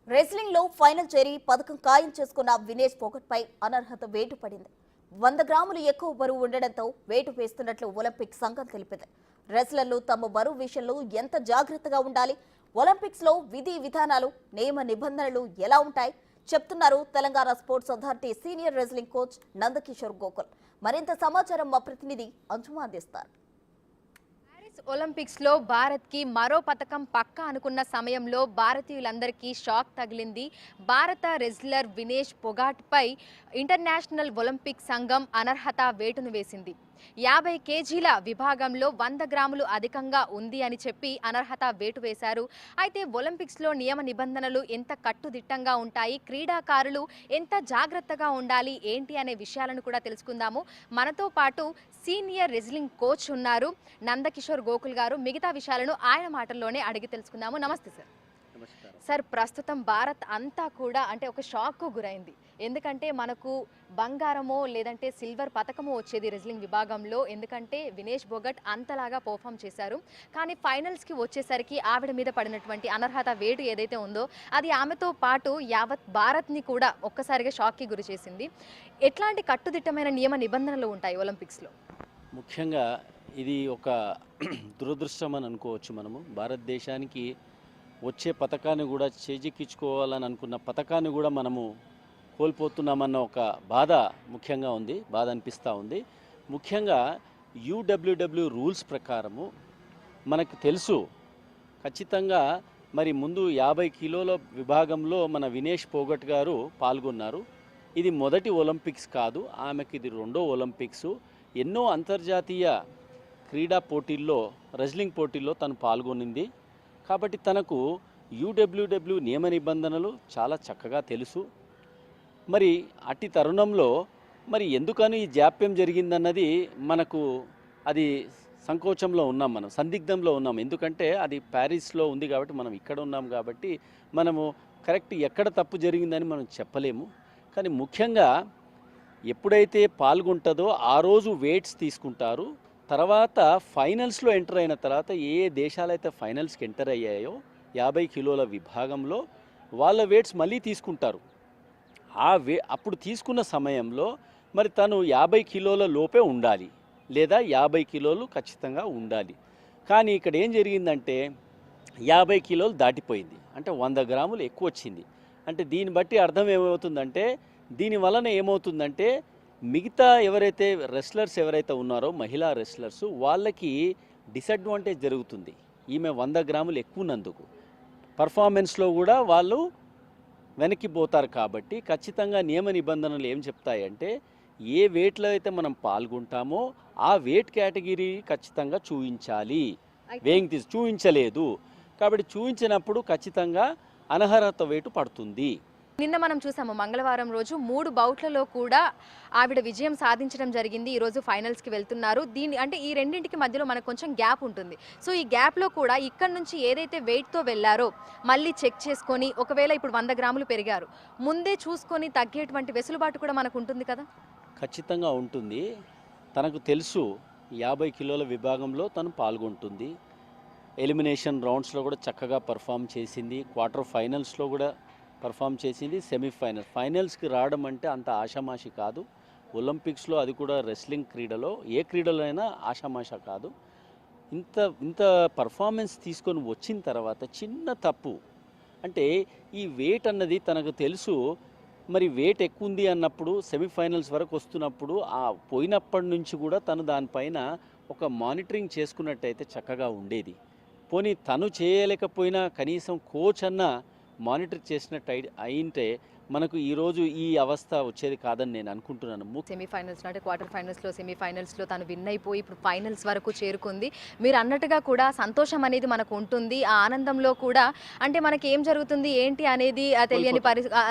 Wrestling లో final చేరి పథకం ఖాయం చేసుకున్న వినేష్ పోగట్ పై అనర్హత వేటు పడింది. 100 గ్రాములు ఎక్కువ బరువు ఉండడంతో వేటు వేస్తున్నట్లు ఒలింపిక్ సంఘం తెలిపింది. రెజ్లర్లు తమ బరువు విషయంలో ఎంత జాగ్రత్తగా ఉండాలి, ఒలింపిక్స్ లో విధి విధానాలు నియమ నిబంధనలు ఎలా ఉంటాయి చెప్తున్నారు Telangana sports authority senior wrestling coach Nandakishore Gokul. మరింత సమాచారం మా ప్రతినిధి అంజుమా అందిస్తారు. ఒలింపిక్స్ లో భారత్ కి మరో పథకం పక్కా అనుకున్న సమయంలో భారతీయులందరికీ షాక్ తగిలింది. భారత రెజ్లర్ వినేష్ పొగాట్ పై ఇంటర్నేషనల్ ఒలింపిక్ సంఘం అనర్హత వేటును వేసింది. 50 కేజీల విభాగంలో 100 గ్రాములు అధికంగా ఉంది అని చెప్పి అనర్హత వేటు వేశారు. అయితే ఒలింపిక్స్ లో నియమ నిబంధనలు ఎంత కట్టుదిట్టంగా ఉంటాయి, క్రీడాకారులు ఎంత జాగ్రత్తగా ఉండాలి ఏంటి అనే విషయాలను కూడా తెలుసుకుందాము. మనతో పాటు సీనియర్ రెజ్లింగ్ కోచ్ ఉన్నారు నందకిషోర్ గోకుల్ గారు. మిగతా విషయాలను ఆయన మాటల్లోనే అడిగి తెలుసుకుందాము. నమస్తే సార్. సార్, ప్రస్తుతం భారత్ అంతా కూడా అంటే ఒక షాక్కు గురైంది. ఎందుకంటే మనకు బంగారమో లేదంటే సిల్వర్ పథకమో వచ్చేది రెజ్లింగ్ విభాగంలో, ఎందుకంటే వినేష్ పొగట్ అంతలాగా పర్ఫామ్ చేశారు. కానీ ఫైనల్స్కి వచ్చేసరికి ఆవిడ మీద పడినటువంటి అనర్హత వేటు ఏదైతే ఉందో అది ఆమెతో పాటు యావత్ భారత్ని కూడా ఒక్కసారిగా షాక్కి గురి చేసింది. ఎట్లాంటి కట్టుదిట్టమైన నియమ నిబంధనలు ఉంటాయి ఒలింపిక్స్లో? ముఖ్యంగా ఇది ఒక దురదృష్టం అని అనుకోవచ్చు. మనము భారతదేశానికి వచ్చే పథకాన్ని కూడా చేజిక్కించుకోవాలని అనుకున్న పథకాన్ని కూడా మనము కోల్పోతున్నామన్న ఒక బాధ ముఖ్యంగా ఉంది, బాధ అనిపిస్తూ ఉంది. ముఖ్యంగా యూడబ్ల్యూడబ్ల్యూ రూల్స్ ప్రకారము మనకు తెలుసు ఖచ్చితంగా మరి ముందు 50 కిలోల విభాగంలో మన వినేష్ పోగట్ గారు పాల్గొన్నారు. ఇది మొదటి ఒలింపిక్స్ కాదు, ఆమెకి ఇది రెండో ఒలింపిక్సు. ఎన్నో అంతర్జాతీయ క్రీడా పోటీల్లో, రెజ్లింగ్ పోటీల్లో తను పాల్గొనింది. కాబట్టి తనకు యూడబ్ల్యూడబ్ల్యూ నియమ నిబంధనలు చాలా చక్కగా తెలుసు. మరి అట్టి తరుణంలో మరి ఎందుకని ఈ జాప్యం జరిగిందన్నది మనకు అది సంకోచంలో ఉన్నాం, మనం సందిగ్ధంలో ఉన్నాం. ఎందుకంటే అది ప్యారిస్లో ఉంది కాబట్టి మనం ఇక్కడ ఉన్నాం కాబట్టి మనము కరెక్ట్ ఎక్కడ తప్పు జరిగిందని మనం చెప్పలేము. కానీ ముఖ్యంగా ఎప్పుడైతే పాల్గొంటుందో ఆ రోజు వెయిట్స్ తీసుకుంటారు. తర్వాత ఫైనల్స్లో ఎంటర్ అయిన తర్వాత ఏ దేశాలైతే ఫైనల్స్కి ఎంటర్ అయ్యాయో 50 కిలోల విభాగంలో వాళ్ళ వెయిట్స్ మళ్ళీ తీసుకుంటారు. అప్పుడు తీసుకున్న సమయంలో మరి తను 50 కిలోల లోపే ఉండాలి, లేదా 50 కిలోలు ఖచ్చితంగా ఉండాలి. కానీ ఇక్కడ ఏం జరిగిందంటే 50 కిలోలు దాటిపోయింది, అంటే 100 గ్రాములు ఎక్కువ వచ్చింది. అంటే దీన్ని బట్టి అర్థం ఏమవుతుందంటే, దీని వలన ఏమవుతుందంటే మిగతా ఎవరైతే రెస్లర్స్ ఎవరైతే ఉన్నారో మహిళా రెస్లర్స్ వాళ్ళకి డిసడ్వాంటేజ్ జరుగుతుంది. ఈమె 100 గ్రాములు ఎక్కువ ఉన్నందుకు పర్ఫార్మెన్స్లో కూడా వాళ్ళు వెనక్కిపోతారు. కాబట్టి ఖచ్చితంగా నియమ నిబంధనలు ఏం చెప్తాయంటే, ఏ వెయిట్లో అయితే మనం పాల్గొంటామో ఆ వెయిట్ కేటగిరీ ఖచ్చితంగా చూపించాలి. వేయింగ్ చూపించలేదు కాబట్టి చూపించినప్పుడు ఖచ్చితంగా అనర్హత వేటు పడుతుంది. నిన్న మనం చూసాము మంగళవారం రోజు 3 బౌట్లలో కూడా ఆవిడ విజయం సాధించడం జరిగింది. ఈరోజు ఫైనల్స్కి వెళ్తున్నారు. అంటే ఈ రెండింటికి మధ్యలో మనకు కొంచెం గ్యాప్ ఉంటుంది. సో ఈ గ్యాప్లో కూడా ఇక్కడ నుంచి ఏదైతే వెయిట్తో వెళ్ళారో మళ్ళీ చెక్ చేసుకొని, ఒకవేళ ఇప్పుడు 100 గ్రాములు పెరిగారు, ముందే చూసుకొని తగ్గేటువంటి వెసులుబాటు కూడా మనకు ఉంటుంది కదా? ఖచ్చితంగా ఉంటుంది. తనకు తెలుసు 50 కిలోల విభాగంలో తను పాల్గొంటుంది. ఎలిమినేషన్ రౌండ్స్లో కూడా చక్కగా పర్ఫామ్ చేసింది. క్వార్టర్ ఫైనల్స్లో కూడా పర్ఫామ్ చేసింది. ఫైనల్స్కి రావడం అంటే అంత ఆషామాషి కాదు. ఒలింపిక్స్లో, అది కూడా రెస్లింగ్ క్రీడలో, ఏ క్రీడలో అయినా ఆషామాష కాదు. ఇంత పర్ఫార్మెన్స్ తీసుకొని వచ్చిన తర్వాత చిన్న తప్పు అంటే ఈ వెయిట్ అన్నది తనకు తెలుసు. మరి వెయిట్ ఎక్కువ ఉంది అన్నప్పుడు సెమీఫైనల్స్ వరకు వస్తున్నప్పుడు ఆ పోయినప్పటి నుంచి కూడా తను దానిపైన ఒక మానిటరింగ్ చేసుకున్నట్టయితే చక్కగా ఉండేది. పోనీ తను చేయలేకపోయినా కనీసం కోచ్ అన్న మానిటర్ చేసినట్టు అయింటే మనకు ఈరోజు ఈ అవస్థ వచ్చేది కాదని నేను అనుకుంటున్నాను. సెమీఫైనల్స్ అంటే క్వార్టర్ ఫైనల్స్లో, సెమీఫైనల్స్లో తను విన్ అయిపోయి ఇప్పుడు ఫైనల్స్ వరకు చేరుకుంది. మీరు అన్నట్టుగా కూడా సంతోషం అనేది మనకు ఉంటుంది. ఆ ఆనందంలో కూడా అంటే మనకి ఏం జరుగుతుంది ఏంటి అనేది తెలియని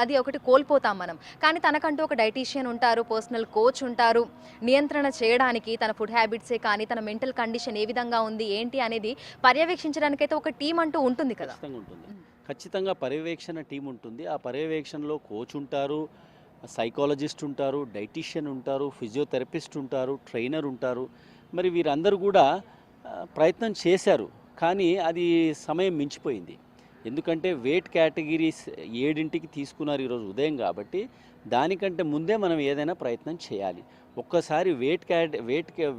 అది ఒకటి కోల్పోతాం మనం. కానీ తనకంటూ ఒక డైటీషియన్ ఉంటారు, పర్సనల్ కోచ్ ఉంటారు, నియంత్రణ చేయడానికి తన ఫుడ్ హ్యాబిట్సే కానీ తన మెంటల్ కండిషన్ ఏ విధంగా ఉంది ఏంటి అనేది పర్యవేక్షించడానికైతే ఒక టీం అంటూ ఉంటుంది కదా? ఖచ్చితంగా పర్యవేక్షణ టీం ఉంటుంది. ఆ పర్యవేక్షణలో కోచ్ ఉంటారు, సైకాలజిస్ట్ ఉంటారు, డైటీషియన్ ఉంటారు, ఫిజియోథెరపిస్ట్ ఉంటారు, ట్రైనర్ ఉంటారు. మరి వీరందరూ కూడా ప్రయత్నం చేశారు, కానీ అది సమయం మించిపోయింది. ఎందుకంటే వెయిట్ కేటగిరీస్ 7ంటికి తీసుకున్నారు ఈరోజు ఉదయం కాబట్టి దానికంటే ముందే మనం ఏదైనా ప్రయత్నం చేయాలి. ఒక్కసారి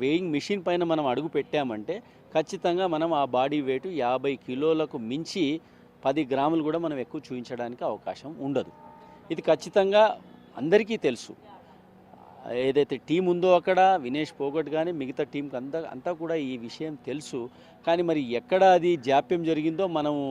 వెయింగ్ మిషన్ పైన మనం అడుగు పెట్టామంటే ఖచ్చితంగా మనం ఆ బాడీ వెయిట్ 50 కిలోలకు మించి 10 గ్రాములు కూడా మనం ఎక్కువ చూపించడానికి అవకాశం ఉండదు. ఇది ఖచ్చితంగా అందరికీ తెలుసు. ఏదైతే టీం ఉందో అక్కడ వినేష్ పోగట్ కానీ మిగతా టీంకి అంతా కూడా ఈ విషయం తెలుసు. కానీ మరి ఎక్కడ అది జాప్యం జరిగిందో మనము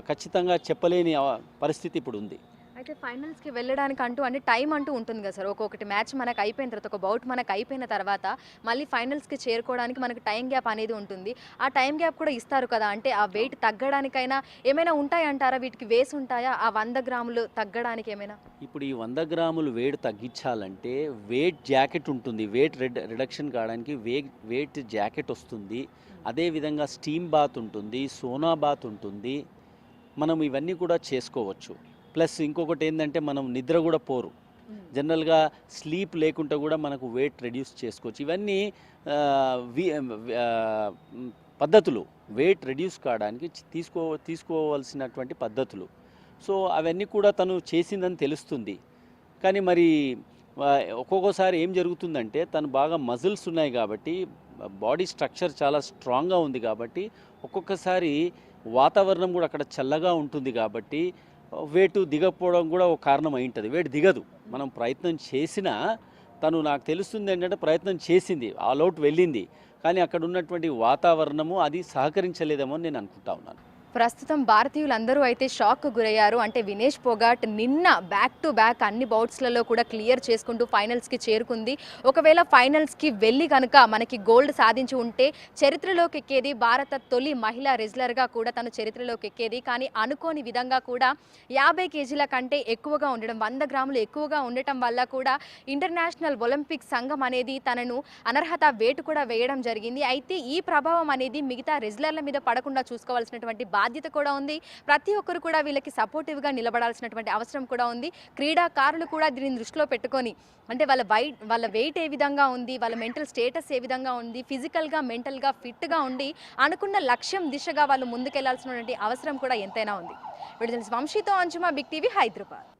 ఖచ్చితంగా చెప్పలేని పరిస్థితి ఇప్పుడు ఉంది. అయితే ఫైనల్స్కి వెళ్ళడానికి అంటే టైం అంటూ ఉంటుంది కదా సార్. ఒక్కొక్కటి మ్యాచ్ మనకు అయిపోయిన తర్వాత, ఒక బౌట్ మనకు అయిపోయిన తర్వాత మళ్ళీ ఫైనల్స్కి చేరుకోవడానికి మనకు టైం గ్యాప్ అనేది ఉంటుంది. ఆ టైం గ్యాప్ కూడా ఇస్తారు కదా, అంటే ఆ వెయిట్ తగ్గడానికైనా ఏమైనా ఉంటాయంటారా? వీటికి వేసి ఉంటాయా ఆ 100 గ్రాములు తగ్గడానికి ఏమైనా? ఇప్పుడు ఈ 100 గ్రాములు వెయిట్ తగ్గించాలంటే వెయిట్ జాకెట్ ఉంటుంది. వెయిట్ రిడక్షన్ కావడానికి వెయిట్ జాకెట్ వస్తుంది. అదేవిధంగా స్టీమ్ బాత్ ఉంటుంది, సోనా బాత్ ఉంటుంది. మనం ఇవన్నీ కూడా చేసుకోవచ్చు. ప్లస్ ఇంకొకటి ఏంటంటే మనం నిద్ర కూడా పోరు. జనరల్గా స్లీప్ లేకుండా కూడా మనకు వెయిట్ రెడ్యూస్ చేసుకోవచ్చు. ఇవన్నీ పద్ధతులు వెయిట్ రెడ్యూస్ కావడానికి తీసుకోవాల్సినటువంటి పద్ధతులు. సో అవన్నీ కూడా తను చేసిందని తెలుస్తుంది. కానీ మరి ఒక్కొక్కసారి ఏం జరుగుతుందంటే తను బాగా మజిల్స్ ఉన్నాయి కాబట్టి, బాడీ స్ట్రక్చర్ చాలా స్ట్రాంగ్గా ఉంది కాబట్టి, ఒక్కొక్కసారి వాతావరణం కూడా అక్కడ చల్లగా ఉంటుంది కాబట్టి వెయిట్ దిగకపోవడం కూడా ఒక కారణం అయి ఉంటుంది. వెయిట్ దిగదు. మనం ప్రయత్నం చేసినా తను, నాకు తెలుస్తుంది ఏంటంటే ప్రయత్నం చేసింది, ఆల్ అవుట్ వెళ్ళింది, కానీ అక్కడ ఉన్నటువంటి వాతావరణము అది సహకరించలేదేమో అని నేను అనుకుంటా ఉన్నాను. ప్రస్తుతం భారతీయులందరూ అయితే షాక్కు గురయ్యారు. అంటే వినేష్ పొగాట్ నిన్న బ్యాక్ టు బ్యాక్ అన్ని బౌట్స్లలో కూడా క్లియర్ చేసుకుంటూ ఫైనల్స్కి చేరుకుంది. ఒకవేళ ఫైనల్స్కి వెళ్ళి కనుక మనకి గోల్డ్ సాధించి ఉంటే చరిత్రలోకి ఎక్కేది. భారత తొలి మహిళా రెజ్లర్గా కూడా తను చరిత్రలోకి ఎక్కేది. కానీ అనుకోని విధంగా కూడా 50 కేజీల కంటే ఎక్కువగా ఉండడం, 100 గ్రాములు ఎక్కువగా ఉండటం వల్ల కూడా ఇంటర్నేషనల్ ఒలింపిక్ సంఘం అనేది తనను అనర్హత వేటు కూడా వేయడం జరిగింది. అయితే ఈ ప్రభావం అనేది మిగతా రెజ్లర్ల మీద పడకుండా చూసుకోవాల్సినటువంటి బాధ్యత కూడా ఉంది. ప్రతి ఒక్కరు కూడా వీళ్ళకి సపోర్టివ్గా నిలబడాల్సినటువంటి అవసరం కూడా ఉంది. క్రీడాకారులు కూడా దీన్ని దృష్టిలో పెట్టుకొని, అంటే వాళ్ళ వెయిట్ ఏ విధంగా ఉంది, వాళ్ళ మెంటల్ స్టేటస్ ఏ విధంగా ఉంది, ఫిజికల్గా మెంటల్గా ఫిట్గా ఉండి అనుకున్న లక్ష్యం దిశగా వాళ్ళు ముందుకెళ్లాల్సినటువంటి అవసరం కూడా ఎంతైనా ఉంది. విడుదల వంశీతో అంజుమా, బిగ్ టీవీ, హైదరాబాద్.